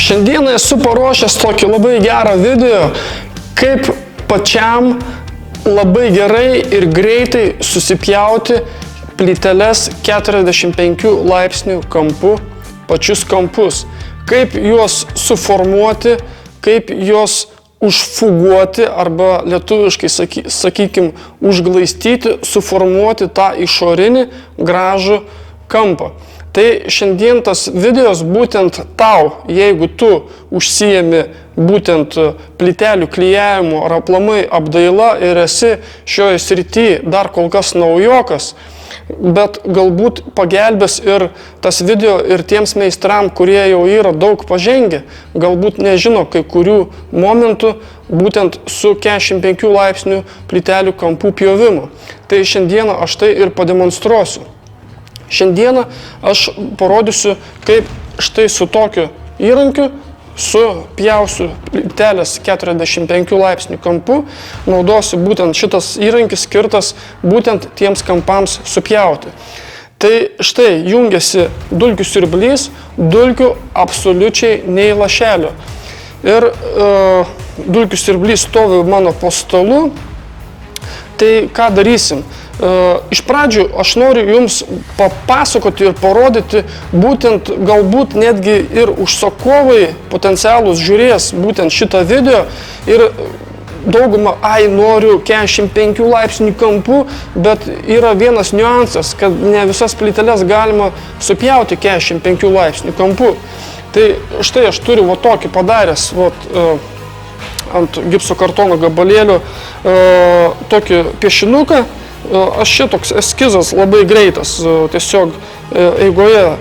Šiandieną esu paruošęs tokį labai gerą video, kaip pačiam labai gerai ir greitai susipjauti plyteles 45 laipsnių kampu, pačius kampus. Kaip juos suformuoti, kaip juos užfuguoti arba lietuviškai sakykim užglaistyti, suformuoti tą išorinį gražų kampą. Tai šiandien tas videos būtent tau, jeigu tu užsiemi būtent plytelių klijavimu ar aplamai apdaila ir esi šioje srityje dar kol kas naujokas, bet galbūt pagelbės ir tas video ir tiems meistram, kurie jau yra daug pažengę, galbūt nežino kai kurių momentų būtent su 45 laipsnių plytelių kampų pjovimu. Tai šiandieną aš tai ir pademonstruosiu. Šiandieną aš parodysiu, kaip štai su tokiu įrankiu supjausiu plyteles 45 laipsnių kampu, naudosiu būtent šitas įrankis skirtas būtent tiems kampams supjauti. Tai štai jungiasi dulkių siurblys, dulkių absoliučiai nei lašelio. Ir dulkių siurblys stovi mano po stalu. Tai ką darysim? Iš pradžių aš noriu jums papasakoti ir parodyti, būtent galbūt netgi ir užsakovai potencialus žiūrės būtent šitą video ir daugumą, noriu 45 laipsnių kampų, bet yra vienas niuansas, kad ne visas plyteles galima supjauti 45 laipsnių kampų. Tai štai aš turiu tokį padaręs ant gipso kartono gabalėlio tokį piešinuką. Aš šitoks eskizas labai greitas, tiesiog eigoje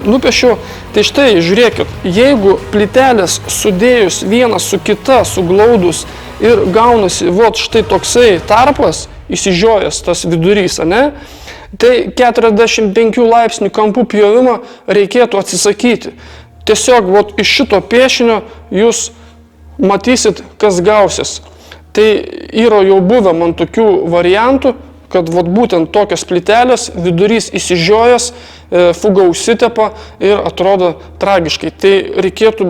nupiešiu. Tai štai, žiūrėkit, jeigu plytelės sudėjus vieną su kita, suglaudus ir gaunasi štai toksai tarpas, įsižiojęs tas vidurys, tai 45 laipsnių kampų pjovimą reikėtų atsisakyti. Tiesiog iš šito piešinio jūs matysit, kas gausis. Tai yra jau buvę man tokių variantų, kad būtent tokios plytelės, vidurys įsižiojęs, fuga užsitepa ir atrodo tragiškai. Tai reikėtų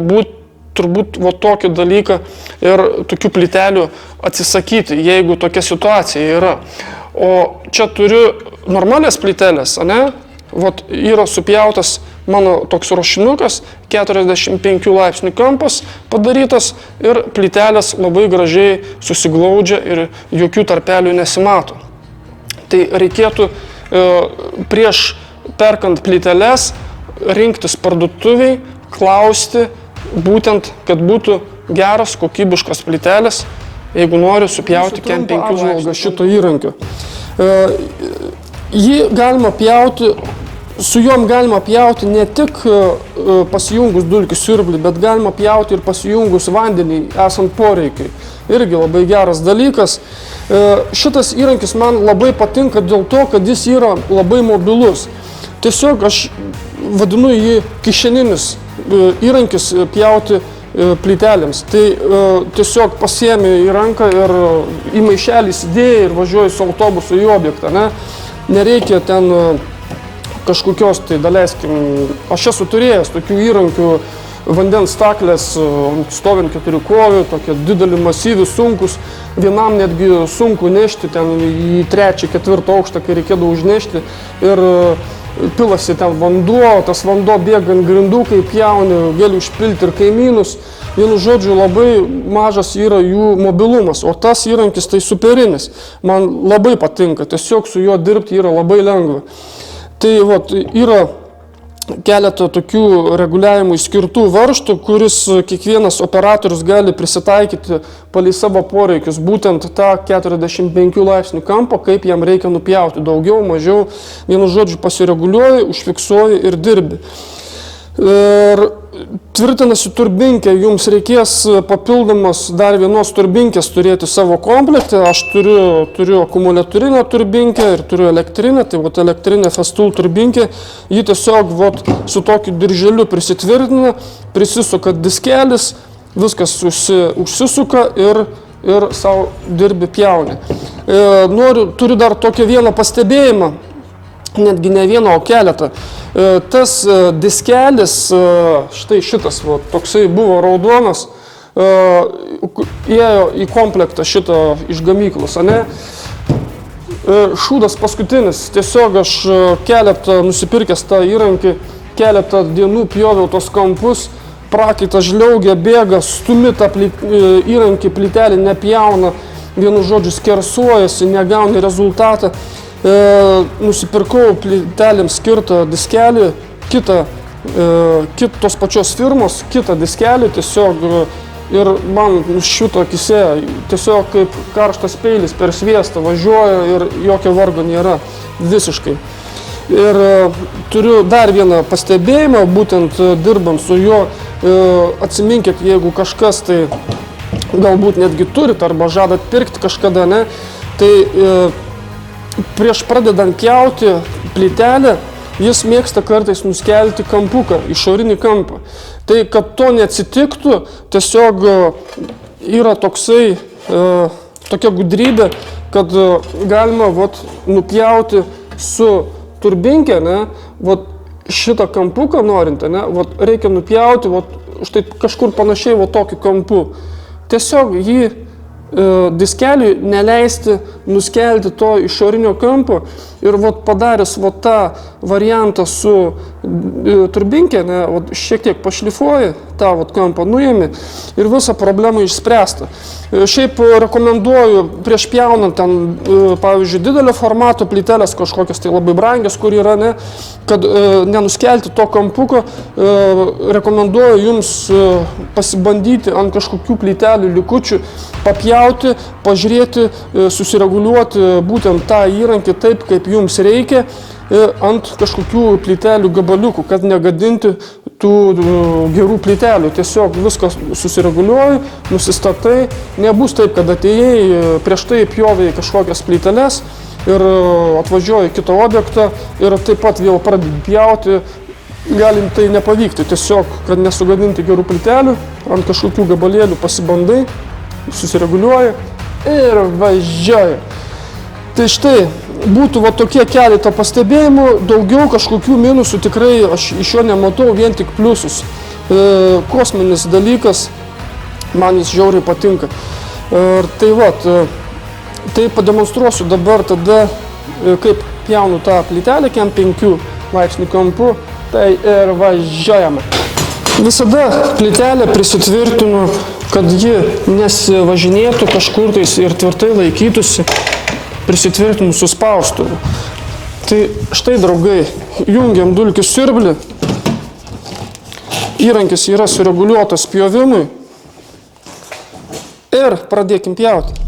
turbūt tokį dalyką ir tokių plytelių atsisakyti, jeigu tokia situacija yra. O čia turiu normalias plytelės, yra supjautas mano toks ruošinukas, 45 laipsnių kampas padarytas ir plytelės labai gražiai susiglaudžia ir jokių tarpelių nesimato. Tai reikėtų prieš perkant plyteles rinktis parduotuviai, klausti būtent, kad būtų geras, kokybiškas plytelės, jeigu noriu supjauti 45 laipsnių šito įrankio. Jį galima pjauti. Su juom galima pjauti ne tik pasijungus dulkių siurblį, bet galima pjauti ir pasijungus vandenį esant poreikiai. Irgi labai geras dalykas. Šitas įrankis man labai patinka dėl to, kad jis yra labai mobilus. Tiesiog aš vadinu jį kišeninis įrankis pjauti plytelėms. Tai tiesiog pasiemi į ranką ir į maišelį įsidėjai ir važiuoji su autobusu į objektą. Nereikia ten kažkokios, tai daleiskim, aš esu turėjęs tokių įrankių, vandens staklės, stovint 4 kojų, tokie dideli, masyvi, sunkus, vienam netgi sunku nešti ten į 3-4 aukštą, kai reikėdavo užnešti ir pilasi ten vanduo, tas vanduo bėga ant grindų, kai pjauni, gali užpilti ir kaimynus. Vienu žodžiu, labai mažas yra jų mobilumas, o tas įrankis tai superinis. Man labai patinka, tiesiog su juo dirbti yra labai lengva. Tai yra keletą tokių reguliavimų skirtų varžtų, kuris kiekvienas operatorius gali prisitaikyti palei savo poreikius, būtent tą 45 laipsnių kampą, kaip jam reikia nupjauti, daugiau, mažiau, vienu žodžiu pasireguliuoji, užfiksuoji ir dirbi. Ir tvirtinasi turbinkę, jums reikės papildomos dar vienos turbinkės turėti savo komplekte. Aš turiu akumuliatorinę turbinkę ir turiu elektrinę, tai elektrinė Festool turbinkė, ji tiesiog su tokiu dirželiu prisitvirtina, prisisuka diskelis, viskas užsisuka ir savo dirbi pjauni. Turiu dar tokią vieną pastebėjimą. netgi ne vieną, o keletą. Tas diskelis, štai šitas, va, toksai buvo raudonas, ėjo į komplektą šito iš gamyklos, ane? Šūdas paskutinis, tiesiog aš keletą nusipirkęs tą įrankį, keletą dienų pjoviau tos kampus, prakaitas žliaugia, bėga, stumi tą įrankį, plytelį nepjauna, vienu žodžiu skersuojasi, negauni rezultatą. Nusipirkau plytelėms skirtą diskelį, kitos pačios firmos, kitą diskelį tiesiog ir man šito akise tiesiog kaip karštas peilis per sviestą važiuoja ir jokio vargo nėra visiškai. Ir turiu dar vieną pastebėjimą, būtent dirbant su juo, atsiminkit, jeigu kažkas tai galbūt netgi turit arba žadat pirkti kažkada, ne, tai prieš pradedant pjauti plytelę, jis mėgsta kartais nuskelti kampuką, išorinį kampą. Tai, kad to neatsitiktų, tiesiog yra toksai, tokia gudrybė, kad galima nupjauti su turbinkė, ne, šitą kampuką norint, ne, reikia nupjauti štai kažkur panašiai tokiu kampu. Tiesiog jį diskeliui neleisti nuskelti to išorinio kampo ir padaręs tą variantą su turbinkė, ne, šiek tiek pašlifuoji tą kampą, nuėmi ir visą problemą išspręsta. Šiaip rekomenduoju prieš pjaunant ten, pavyzdžiui, didelio formato plytelės kažkokias tai labai brangias, kur yra, ne, kad nenuskelti to kampuko, rekomenduoju jums pasibandyti ant kažkokių plytelių likučių, papjauti, pažiūrėti, susireguliuoti būtent tą įrankį taip, kaip jums reikia, ant kažkokių plytelių gabaliukų, kad negadinti tų gerų plytelių. Tiesiog viską susireguliuoji, nusistatai, nebus taip, kad atėjai, prieš tai pjovėjai kažkokias plyteles ir atvažiuoji kitą objektą ir taip pat vėl pradedi pjauti, galim tai nepavykti. Tiesiog, kad nesugadinti gerų plytelių, ant kažkokių gabalėlių pasibandai, susireguliuoji ir važiuoji. Tai štai, būtų tokie keletą pastebėjimų, daugiau kažkokių minusų tikrai aš iš jo nematau, vien tik pliusus. Kosminis dalykas, man jis žiauriai patinka. Ir tai pademonstruosiu dabar tada, kaip pjaunu tą plytelę, kem 5 laipsnių kampu, tai ir važiuojame. Visada plytelę prisitvirtinu, kad ji nesivažinėtų kažkur tais ir tvirtai laikytųsi, prisitvirtinu su spaustuvu. Tai štai, draugai, jungiam dulkių siurblį, įrankis yra sureguliuotas pjovimui ir pradėkim pjauti.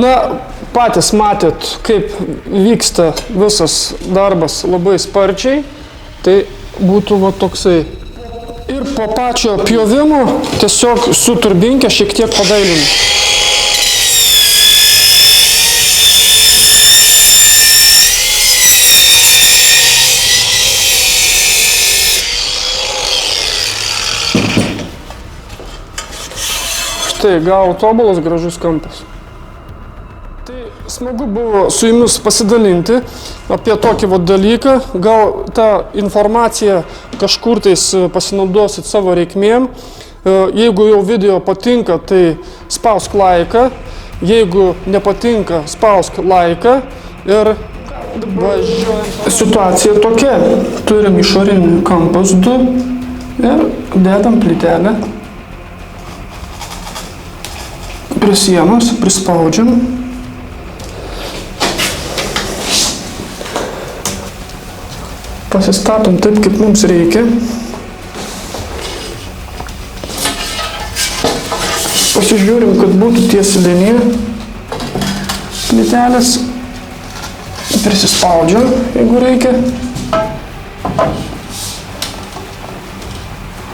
Na, patys matėt, kaip vyksta visas darbas labai sparčiai, tai būtų toksai. Ir po pačio pjovimo tiesiog su turbinkė šiek tiek padailinu. Štai, gavo tobulas gražus kampas. Smagu buvo su jumis pasidalinti apie tokį dalyką, gal tą informaciją kažkur tais pasinaudosit savo reikmėm. Jeigu jau video patinka, tai spausk laiką, Jeigu nepatinka, spausk laiką ir važiuojam. Situacija tokia. Turim išorinį kampas 2 ir dedam plytelę prie sienos, prispaudžiam. Pasistatom taip, kaip mums reikia. Pasižiūrim, kad būtų tiesi linija. Plytelės prisispaudžiam, jeigu reikia.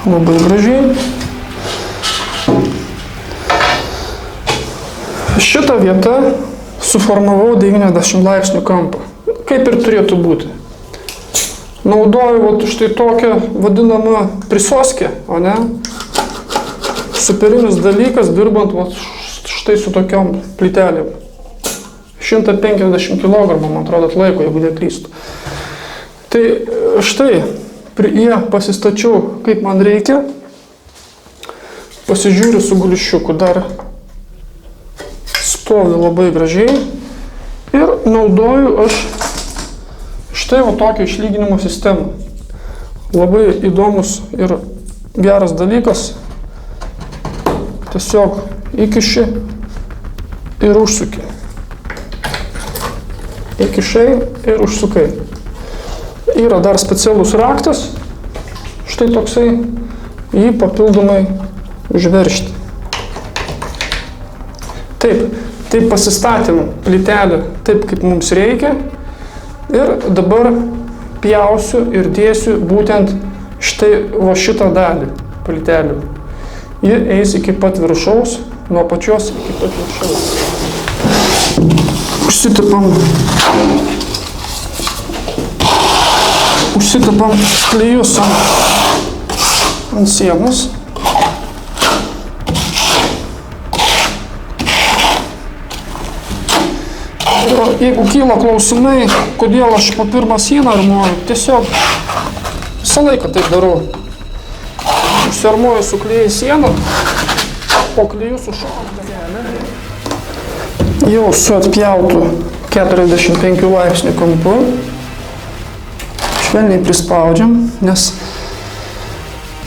Labai gražiai. Šitą vietą suformavau 90 laipsnių kampą. Kaip ir turėtų būti. Naudoju štai tokią vadinamą prisoskę, o ne? Superinis dalykas, dirbant štai su tokiom plytelėm. 150 kg, man atrodo, atlaiko, jeigu neklystu. Tai štai, prie jie pasistačiau, kaip man reikia. Pasižiūriu su guliščiuku, dar stovi labai gražiai. Ir naudoju aš štai tokią išlyginimo sistemą. Labai įdomus ir geras dalykas. Tiesiog įkiši ir užsuki. Įkišai ir užsukai. Yra dar specialus raktas, štai toksai, jį papildomai užveržti. Taip pasistatėm plytelę taip, kaip mums reikia. Ir dabar pjausiu ir dėsiu būtent štai šitą dalį plytelių. Ji eis iki pat viršaus, nuo pačios iki pat viršaus. Užsitepam klijus ant sienos. Jeigu kyla klausimai, kodėl aš po pirmą sieną armuoju, tiesiog visą laiką taip darau. Užsiarmuoju su klijai sieną, po klijų sušaunu. Jau su atpjautu 45 laipsnių kampu. Švelniai prispaudžiam, nes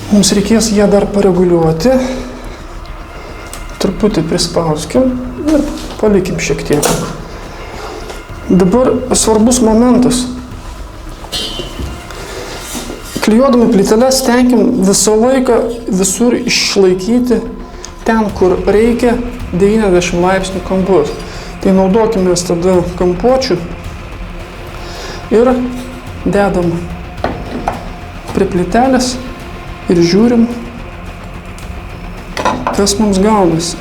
mums reikės ją dar pareguliuoti. Truputį prispauskim ir palikim šiek tiek. Dabar svarbus momentas. Klijuodami plyteles stengiam visą laiką visur išlaikyti ten, kur reikia 90 laipsnių kampus. Tai naudokime tada kampuočių ir dedam prie plytelės ir žiūrim, kas mums gaunasi.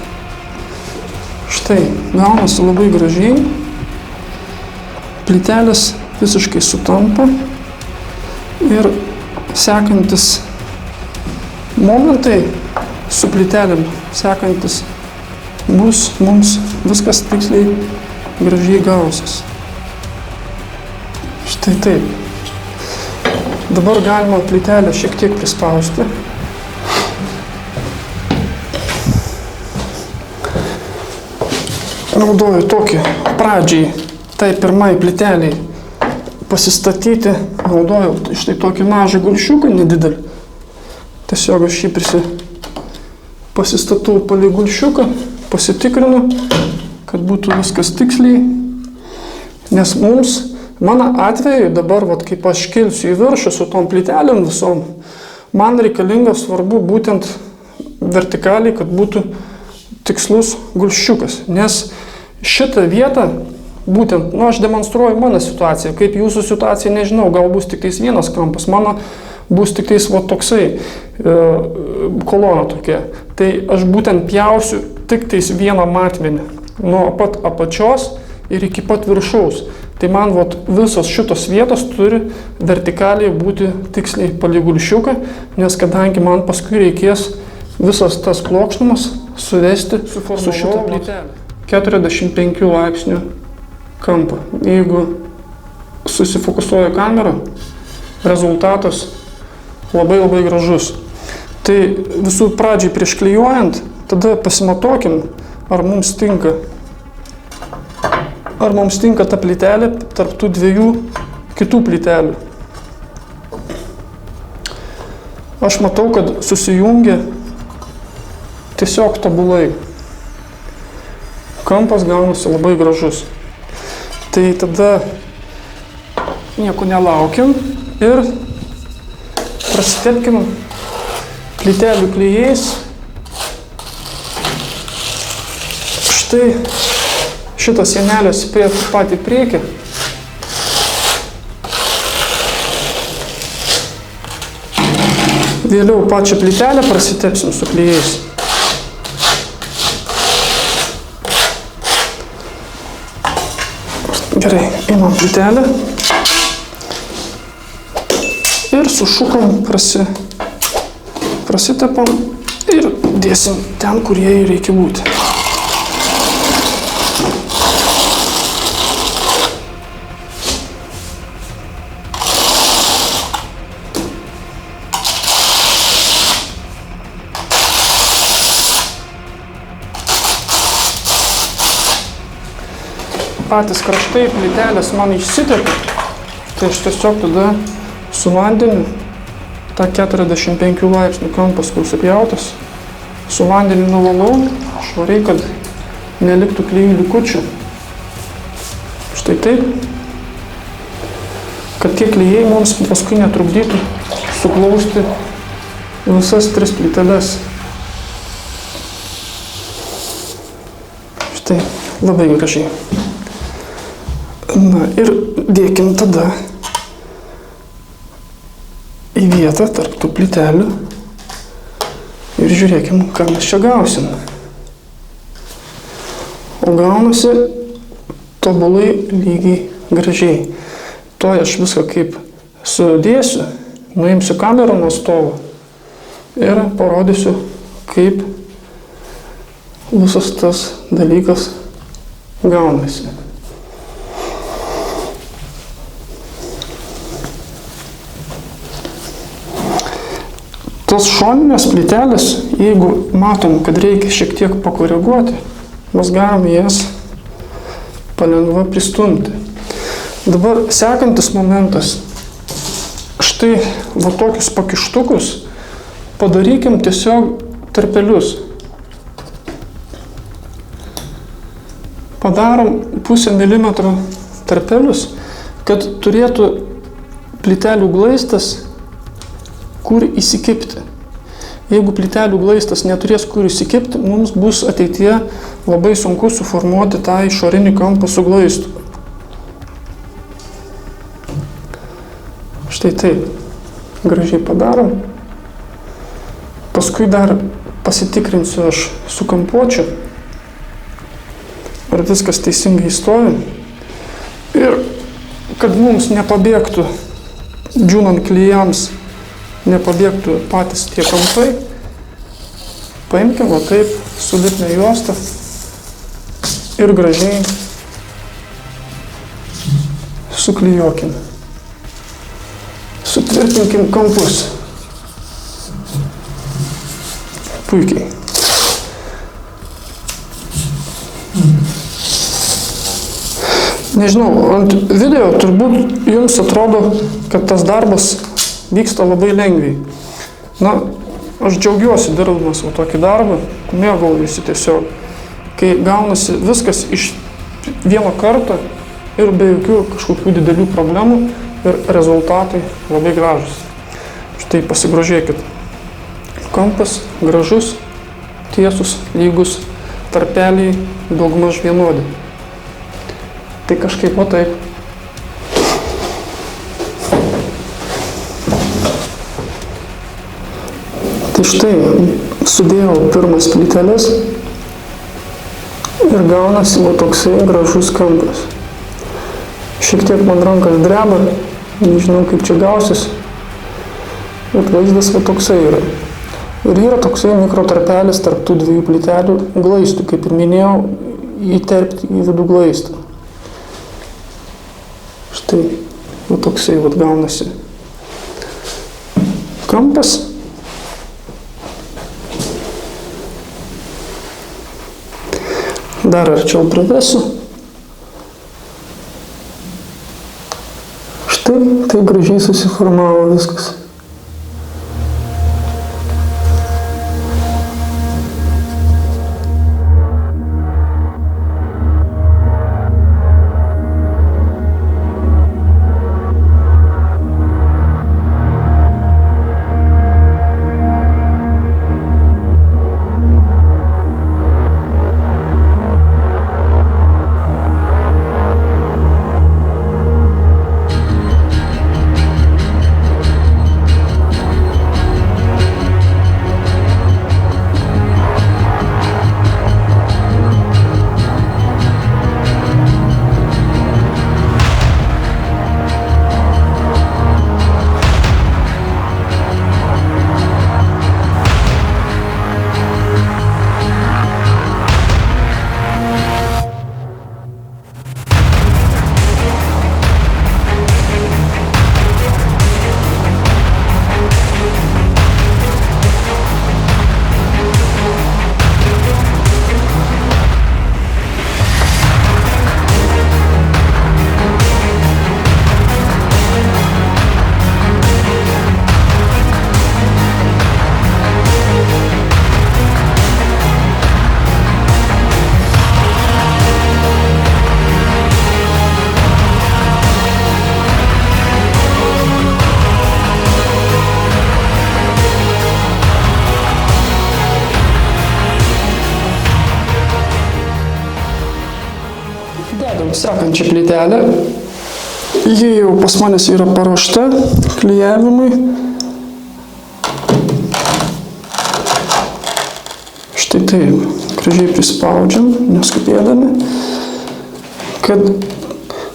Štai, gaunasi labai gražiai. Plytelės visiškai sutampa ir sekantis momentai su plytelėm, sekantis bus mums viskas tiksliai gražiai gausis. Štai taip. Dabar galima plytelę šiek tiek prispausti. Naudoju tokį pradžiai, tai pirmai plyteliai pasistatyti, naudojau štai tokį mažą gulšiuką, nedidelį. Tiesiog aš jį pasistatau palei gulšiuką, pasitikrinu, kad būtų viskas tiksliai. Nes mano atveju dabar, kaip aš kilsiu į viršų su tom plytelėm visom, man reikalinga svarbu būtent vertikaliai, kad būtų tikslus gulšiukas. Nes šitą vietą būtent, aš demonstruoju mano situaciją, kaip jūsų situacija, nežinau, gal bus tik tais vienas kampas, mano bus tik tais toksai, kolona tokia. Tai aš būtent pjausiu tik tais vieną matmenį, nuo pat apačios ir iki pat viršaus. Tai man visos šitos vietos turi vertikaliai būti tiksliai palei gulšiuką, nes kadangi man paskui reikės visas tas plokštumas suvesti su šitą plytelę. 45 laipsnių kampą. Jeigu susifokusuoja kamera, rezultatas labai gražus. Tai visų pradžiai prieš klijuojant, tada pasimatuokim, ar mums tinka ar mums tinka ta plytelė tarp tų dviejų kitų plytelių. Aš matau, kad susijungia tiesiog tobulai. Kampas gaunasi labai gražus. Tai tada nieko nelaukiam ir prasitepkim plytelių klijais. Štai šitas sienelės prie patį priekį. Vėliau pačią plytelę prasitepsim su klijais. Gerai, imam plytelę ir su šukom prasitepam ir dėsim ten, kur jai reikia būti. Patys kraštai plytelės man išsitepė, tai aš tiesiog tada su vandeniu, tą 45 laipsnių kampas, kur supjautas, su vandeniu nuvalau švariai, kad neliktų klijų likučių. Štai taip, kad tie klijai mums paskui netrukdytų suglausti visas 3 plyteles. Štai, labai gražiai. Na ir dėkim tada į vietą tarp tų plytelių ir žiūrėkim, ką mes čia gausim. O gaunasi tobulai lygiai gražiai. Toj aš viską kaip sudėsiu, nuimsiu kamerą nuo stovo ir parodysiu, kaip visas tas dalykas gaunasi. Tos šoninės plytelės, jeigu matom, kad reikia šiek tiek pakoreguoti, mes galime jas palengva pristumti. Dabar sekantis momentas. Štai va tokius pakištukus padarykim tiesiog tarpelius. Padarom 0,5 milimetro tarpelius, kad turėtų plytelių glaistas kur įsikibti. Jeigu plytelių glaistas neturės kur įsikibti, mums bus ateityje labai sunku suformuoti tą išorinį kampą su glaistu. Štai taip. Gražiai padarom. Paskui dar pasitikrinsiu aš su kampuočiu, ar viskas teisingai stovi. Ir kad mums nepabėgtų, džiūnant klijams, nepabėgtų patys tie kampai, paimkim va taip su lipnia juosta ir gražiai suklijuokim. Sutvirtinkim kampus. Puikiai. Nežinau, ant video turbūt jums atrodo, kad tas darbas vyksta labai lengviai. Na, aš džiaugiuosi dirbdamas va tokį darbą, mėgaujuosi tiesiog, kai gaunasi viskas iš vieno karto ir be jokių kažkokių didelių problemų ir rezultatai labai gražus. Štai pasigrožėkit. Kampas gražus, tiesus, lygus, tarpeliai daugmaž vienodi. Tai kažkaip va taip. Tai štai sudėjau pirmas plyteles ir gaunasi va toksai gražus kampas. Šiek tiek man rankas dreba, nežinau kaip čia gausis, bet vaizdas va toksai yra. Ir yra toksai mikrotarpelis tarp tų dviejų plytelių glaistų, kaip ir minėjau, įterpti į vidų glaistą. Štai va toksai va gaunasi kampas. Dar arčiau privesiu. Tai gražiai susiformavo viskas. Dedam sekančią plytelę. Ji jau pas manęs yra paruošta klijavimui. Štai taip, gražiai prispaudžiam, neskubėdami, kad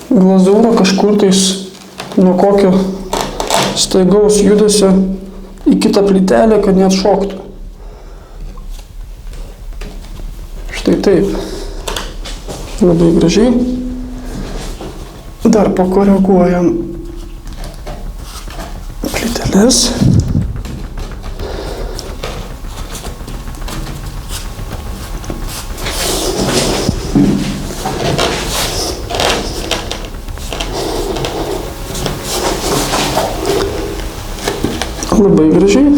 glazūra kažkur tais nuo kokio staigaus judesio į kitą plytelę, kad neatšoktų. Štai taip. Labai gražiai. Dar pakoreguojam plyteles. Labai gražiai.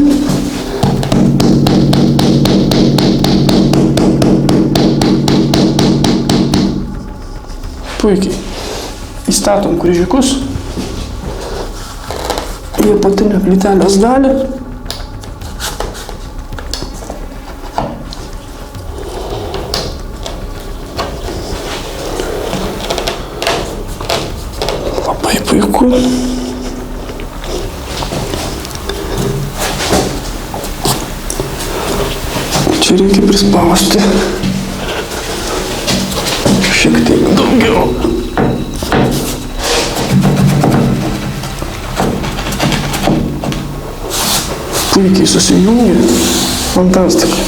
Puikiai. Įstatom kryžiukus į apatinę plytelės dalį. Labai puiku. Čia reikia prispausti šiek tiek daugiau. Puikiai susijungia. Fantastika.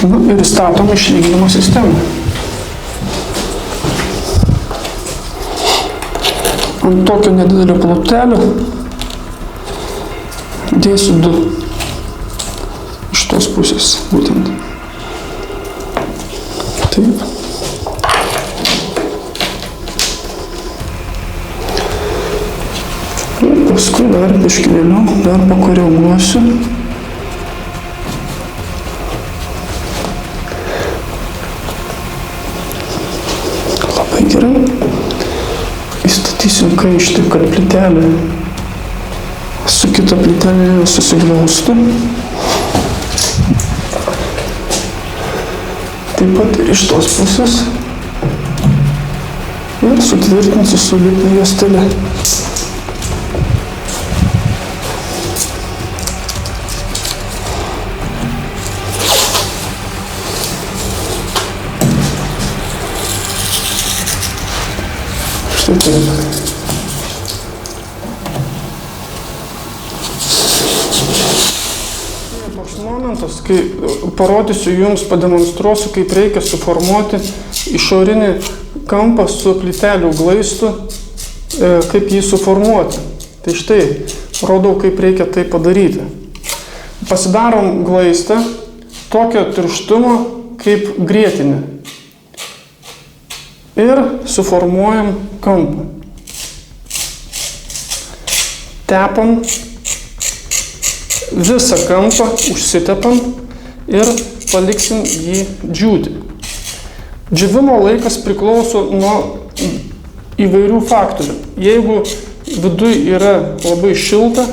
Ir įstatom išlyginimo sistemą. Ant tokio nedidelio plotelio dėsiu 2 iš tos pusės, būtent. Taip. Ir paskui dar biškį vėliau, dar pakoreguosiu. Labai gerai. Įstatysim kaištį, kad plytelė su kita plytelė susiglaustų. Taip pat ir iš tos pusės. Ir sutvirtinsiu su lipnia juostele. Štai taip. Toks momentas, kai parodysiu jums, pademonstruosiu, kaip reikia suformuoti išorinį kampą su plytelių glaistu, kaip jį suformuoti. Tai štai, rodau, kaip reikia tai padaryti. Pasidarom glaistą tokio tirštumo kaip grietinė. ir suformuojam kampą. Tepam visą kampą, užsitepam ir paliksim jį džiūti. Džiūvimo laikas priklauso nuo įvairių faktorių. Jeigu viduj yra labai šilta,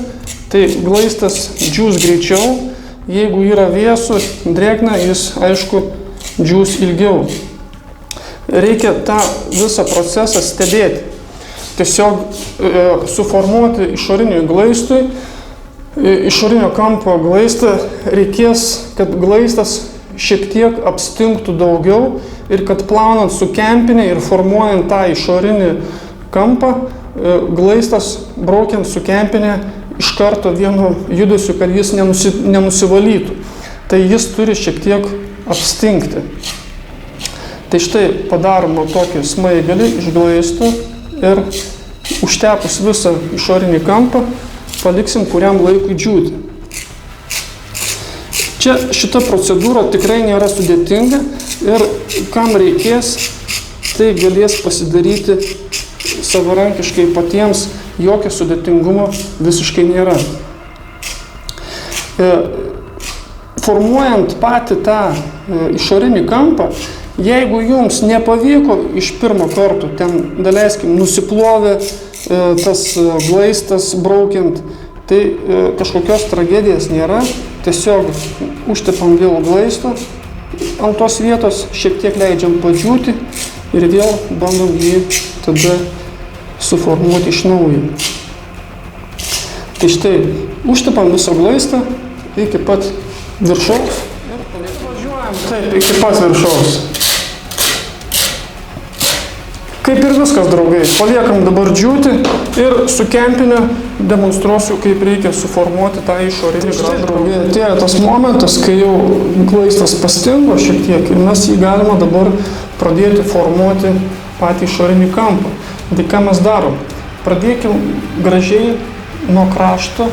tai glaistas džiūs greičiau. Jeigu yra vėsu, drėgna, jis, aišku, džiūs ilgiau. Reikia tą visą procesą stebėti. Tiesiog suformuoti išorinio kampo glaistą reikės, kad glaistas šiek tiek apstingtų daugiau ir kad plaunant su kempine ir formuojant tą išorinį kampą, glaistas braukiant su kempine iš karto vienu judesiu, kad jis nenusivalytų. Tai jis turi šiek tiek apstingti. Tai štai padaroma tokį smaigalį iš glaisto ir užtepus visą išorinį kampą paliksim kuriam laikui džiūti. Čia šita procedūra tikrai nėra sudėtinga ir kam reikės, tai galės pasidaryti savarankiškai patiems, jokio sudėtingumo visiškai nėra. Formuojant patį tą išorinį kampą, jeigu jums nepavyko iš pirmo karto, ten, daleiskim, nusiplovė tas glaistas braukiant, tai kažkokios tragedijos nėra, tiesiog užtepam vėl glaisto ant tos vietos, šiek tiek leidžiam padžiūti ir vėl bandom jį tada suformuoti iš naujo. Tai štai, užtepam visą glaistą iki pat viršaus ir važiuojam taip iki pat viršaus. Kaip ir viskas, draugai, paliekam dabar džiūti ir su kempine demonstruosiu, kaip reikia suformuoti tą išorinį gražų. Draugai, atėjo tas momentas, kai jau glaistas pastingo šiek tiek ir mes jį galima dabar pradėti formuoti patį išorinį kampą. Tai ką mes darom? Pradėkim gražiai nuo krašto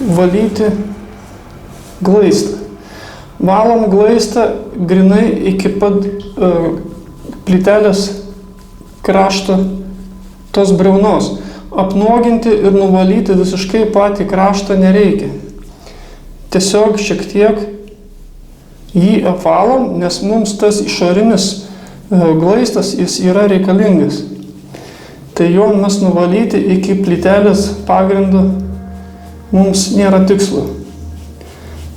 valyti glaistą. Valom glaistą grinai iki pat plytelės krašto tos briaunos. Apnuoginti ir nuvalyti visiškai patį kraštą nereikia. Tiesiog šiek tiek jį apvalom, nes mums tas išorinis glaistas jis yra reikalingas. Tai jo mes nuvalyti iki plytelės pagrindo mums nėra tikslo.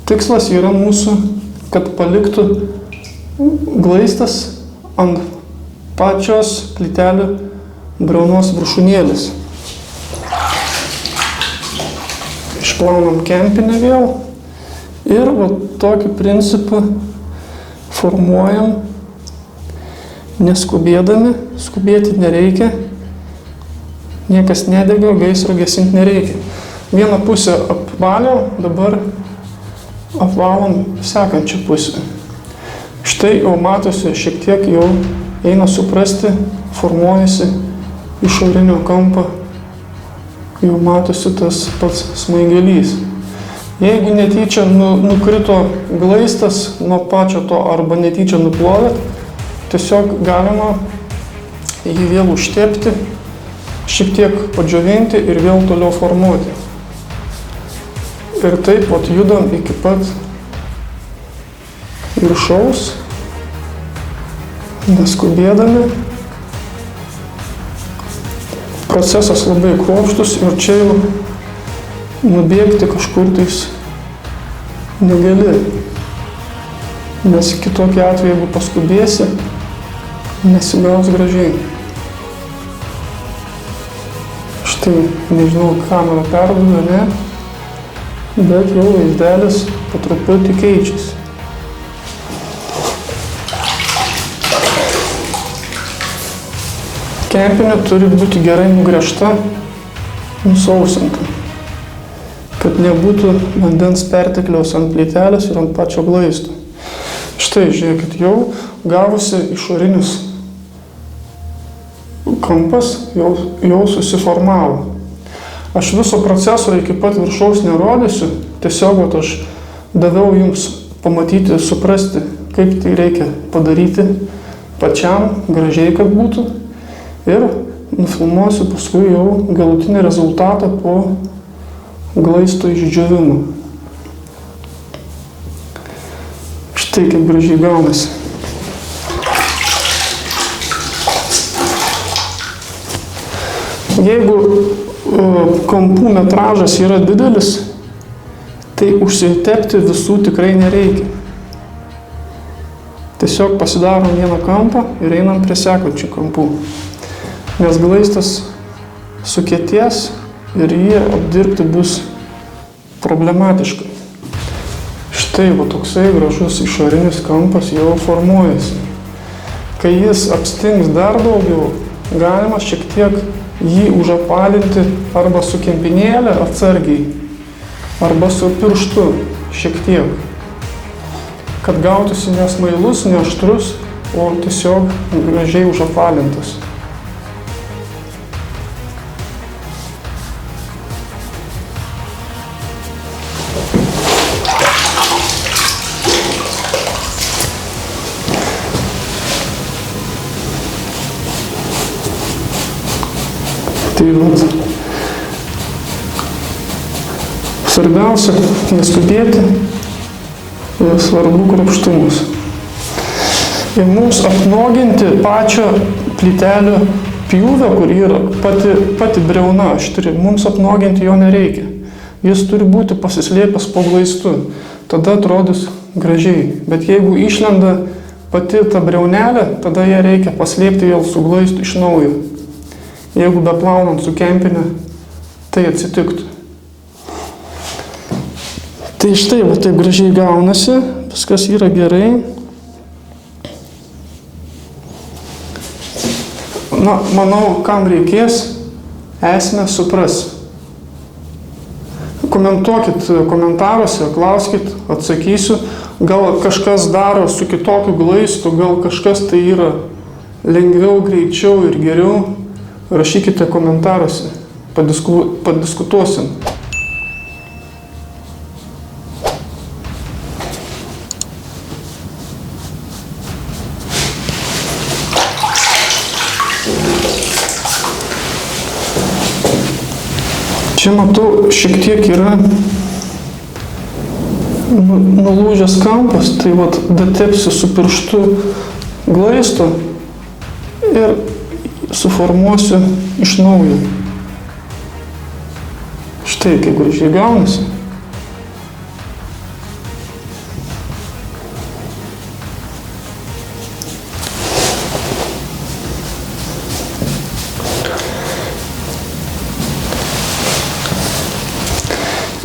Tikslas yra mūsų, kad paliktų glaistas ant pačios plytelių briaunos viršūnėlės. Išplaunam kempinę vėl ir va tokį principą formuojam, neskubėdami, skubėti nereikia, niekas nedega, gaisro gesinti nereikia. Vieną pusę apvaliau, dabar apvalom sekančią pusę. Štai jau matosi, šiek tiek jau eina suprasti, formuojasi išorinio kampo, jau matosi tas pats smaigalys. Jeigu netyčia nukrito glaistas nuo pačio to arba netyčia nuplovėt, tiesiog galima jį vėl užtepti, šiek tiek padžiovinti ir vėl toliau formuoti. Ir taip vat judam iki pat viršaus, neskubėdami. Procesas labai kruopštus ir čia jau nubėgti kažkur tais negali. Nes kitokį atveju, jeigu paskubėsi, nesigaus gražiai. Štai, nežinau, kamera perduoda, ne? Bet jau vaizdelis po truputį keičiasi. Kempinė turi būti gerai nugręžta, nusausinta, kad nebūtų vandens pertekliaus ant plytelės ir ant pačio glaisto. Štai, žiūrėkit, jau gavusi išorinis kampas, jau susiformavo. Aš viso proceso iki pat viršaus nerodysiu, tiesiog aš daviau jums pamatyti, suprasti, kaip tai reikia padaryti. pačiam gražiai, kad būtų. Ir nufilmuosiu paskui jau galutinį rezultatą po glaisto išdžiovimo. Štai kaip gražiai gaunasi. Jeigu kampų metražas yra didelis, tai užsitepti visų tikrai nereikia. Tiesiog pasidarom vieną kampą ir einam prie sekančių kampų. Nes glaistas sukietės ir jį apdirbti bus problematiškai. Štai va toksai gražus išorinis kampas jau formuojasi. Kai jis apstings dar daugiau, galima šiek tiek jį užapalinti arba su kempinėle atsargiai, arba su pirštu šiek tiek, kad gautųsi nesmailus, neaštrus, o tiesiog gražiai užapalintas. Tai svarbiausia neskubėti ir svarbu kruopštumas. Ir mums apnuoginti pačią plytelio pjūvę, kur yra pati briauna aštri, mums apnuoginti jo nereikia. Jis turi būti pasislėpęs po glaistu, tada atrodys gražiai. Bet jeigu išlenda pati ta briaunelė, tada ją reikia paslėpti vėl su glaistu iš naujo. Jeigu beplaunant su kempinė, tai atsitiktų. Tai štai, va taip gražiai gaunasi, viskas yra gerai. Na, manau, kam reikės, esmę supras. Komentuokit komentaruose, klauskit, atsakysiu. Gal kažkas daro su kitokiu glaistu, gal kažkas tai yra lengviau, greičiau ir geriau. Rašykite komentaruose, padiskutuosim. Čia matau, šiek tiek yra nulūžęs kampas, tai vat datepsiu su pirštu glaisto ir suformuosiu iš naujo. Štai kaip gražiai gaunasi.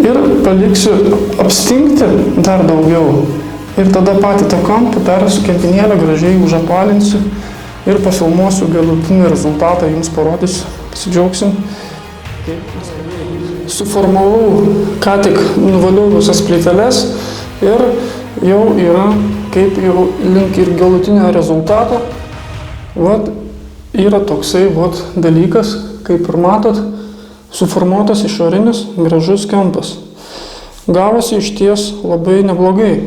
Ir paliksiu apstingti dar daugiau. Ir tada patį tą kampą dar su kempinėle gražiai užapalinsiu. Ir pafilmuosiu galutinį rezultatą, jums parodysiu, pasidžiaugsim. Suformavau, ką tik nuvaliau visas plyteles ir jau yra kaip jau link ir galutinio rezultato. Vat yra toksai vat dalykas, kaip ir matot, suformuotas išorinis gražus kampas. Gavosi išties labai neblogai.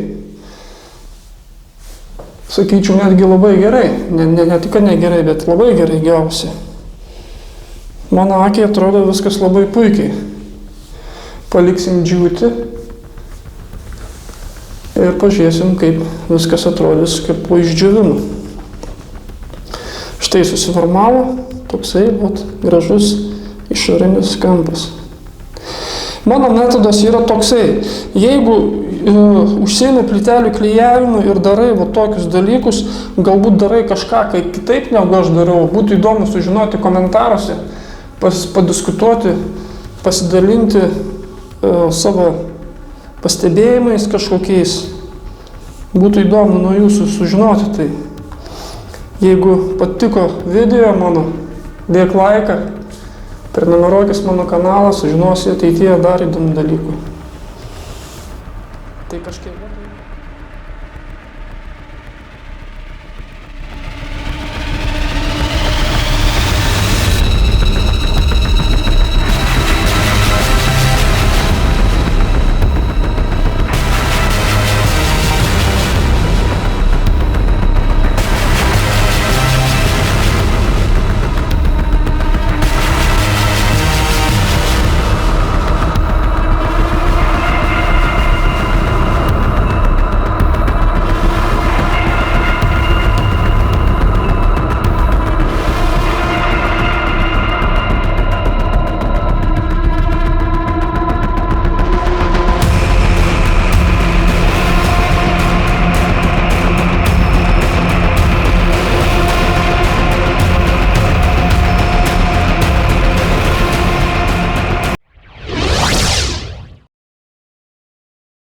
Sakyčiau, netgi labai gerai. Ne tik negerai, bet labai gerai gavosi. Mano akiai atrodo viskas labai puikiai. Paliksim džiūti ir pažiūrėsim, kaip viskas atrodys kaip po išdžiūvimo. Štai susiformavo toksai gražus išorinis kampas. Mano metodas yra toksai. Jeigu užsiemi plytelių klijavimu ir darai tokius dalykus, galbūt darai kažką kitaip negu aš darau, būtų įdomu sužinoti komentaruose, padiskutuoti, pasidalinti savo pastebėjimais kažkokiais. Būtų įdomu nuo jūsų sužinoti tai. Jeigu patiko video mano, dėk laiką, prenumeruokis mano kanalą, sužinosi ateityje dar įdomių dalykų. Tai kažkiek